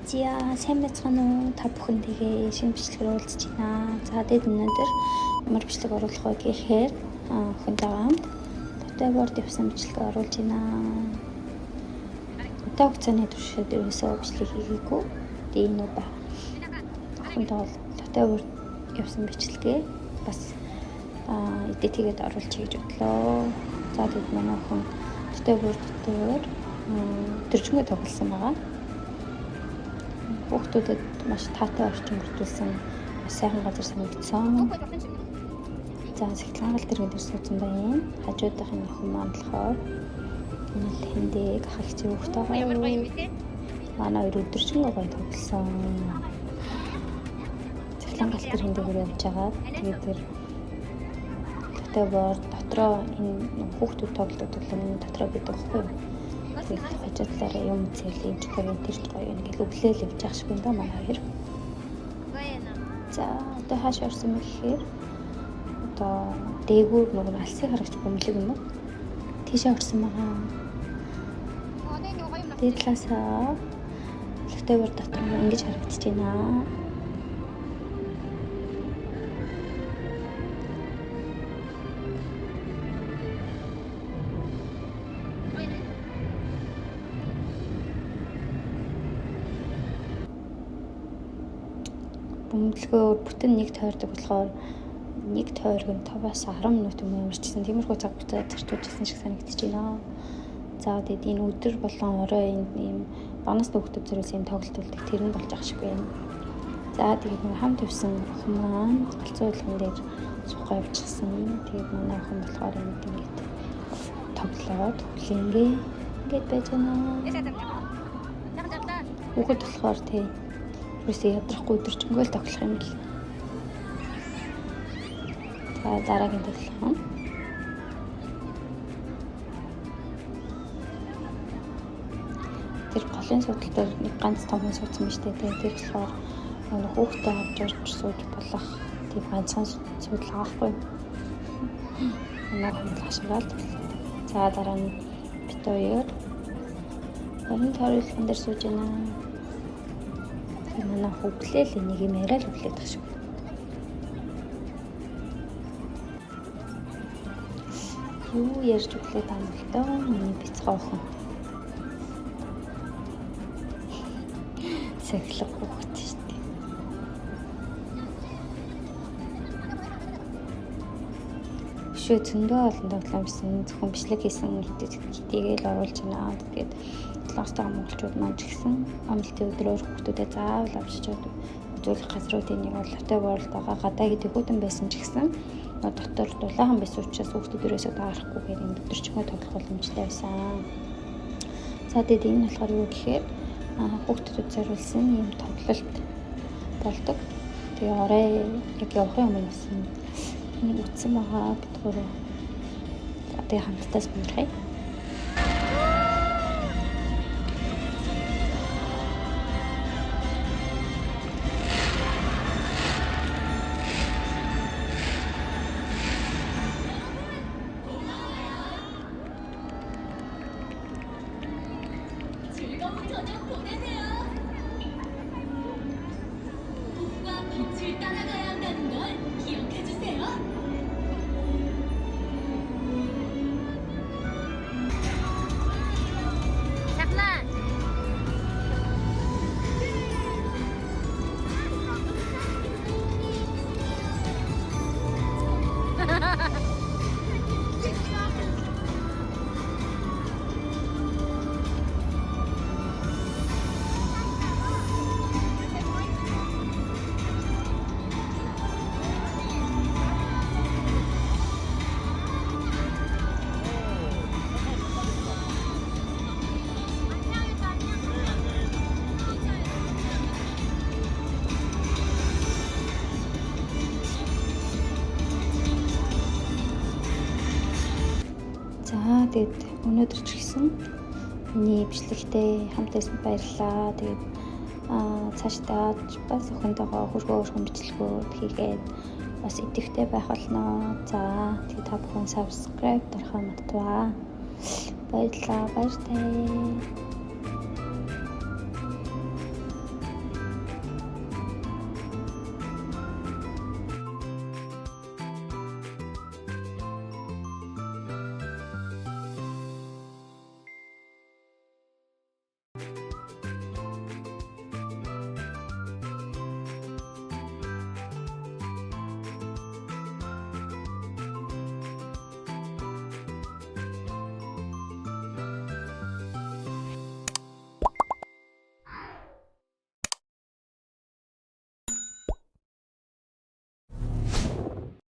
За сайн байцгаана уу? Та бүхэн тэгээ шинэ бичлэгээр уулзж байна. За тэгээд өнөөдөр ямар бичлэг оруулах вэ гэхээр охинтойгоо хамт Toteborд явсан бичлэг оруулж байна. Өдөө хугацааны туршид ерөөсөө бичлэг хийгээгүй. Тэгээд энэ ба охинтойгоо Toteborд явсан бичлэгээ бас эдит хийгээд оруулчих гэж бодлоо. За тэгээд манай охин Toteborд дээр төржингөө тоглосон байгаа. Хүүхдүүдэд маш таатай орчин бүрдүүлсэн сайхан газар санагдсан. За цэглэнгаал дэргэд ирсэн байна. Хажуудынхын охин маань болохоор хиндэг ах ихтэй хүүхдээ. Манай хоёр өдөржингөө гоё тоглосон. Цэглэнгаал дэргэд явж байгаа. Тэгээд тэр Toteborд дотроо энэ хүүхдүүд тоглодог тоглоом дотроо байдаг байхгүй юу? Хажуудлаараа юм зэлийн чигээр тэрч гоё ингээл өглөөл явж байгаа шиг байна манай хоёр. За одоо хааш орсон бэ гэхээр одоо дээгүүр нөгөө алсыг харагч бөмбөлөг юм уу? Тийшээ орсон байгаа. Тэр талаасаа Toteborд дотор ингэж харагдаж байна. Бөмбөлгөөр бүтэн нэг тойрдог болохоор нэг тойрог нь 5-аас 10 минут юм ярьчихсан. Тиймэрхүү цаг хугацаа зарцуулжсэн шиг санагдаж байна. За тэгээд энэ өдөр болон орой ийм банаас хүүхдүүд зэрэг юм тоглолт үлдэх тэр нь болж ах шиг байна. За тэгээд нэг хамт явсан охин маань галзуу улган дээр сухаа явчихсан. Тэгээд манай охин болохоор ингэж тоглоод ингээд байж байна. Хүүхэд болохоор тийм үгүй ядрахгүй өдөржингөө л тоглох юм л. За дараагийн тоглоом. Тэр голын суудлын дээр нэг ганц том хүн суудсан биз дээ. Тэр болохоор хүүхдээ авч орж сууж болох тийм ганцхан суудлаа аахгүй. Манай хүмүүс хашгаал. За дараа нь бит хоёр. Орон тойролцоон дээр сууж байна. Манай хөглөөл энийг юм яриа л өглөөд тах шиг. Юу ярьж өглөөд байгаа юм бол доо миний бяцхан охин. Сахилах хүүхэд шүү дээ. Шөө зөндөө олон тоглоом хийсэн, зөвхөн бичлэг хийсэн хэдийгээр л оруулж байна. Тэгээд Лостаа монголчууд маань ч гэсэн амлалтын өдрөөр хүүхдүүдэд заавал авчиж үзүүлэх газруудын нэг бол Toteborд байгаа гадаа гэдэг хүүтэн байсан ч гэсэн дотор дулаахан байсан учраас хүүхдүүд өрөөсөө даарахгүйгээр энэ өдөржингөө тоглох боломжтой байсан. За тэгээд энэ болохоор юу гэхээр хүүхдүүдэд зориулсан юм тоглолт болдог. Тэгээ орой яг явахын өмнө үтсэн байгаа гэдгээр тэгээ хамтдаа сонирхъя. 저녁 보내세요. 빛과 빛을 따라가야 한다는 걸 기억해 주세요. 잠깐. За тэгээд өнөөдөр ч гэсэн миний бичлэгтэй хамт байсан баярлалаа. Тэгээд цаашдаа бас охинтойгоо хөргөн бичлэгүүд хийгээд бас идэвхтэй байх болно. За тэгээд та бүхэн subscribe дарахаа мартаваа. Баярлалаа. Баяртай.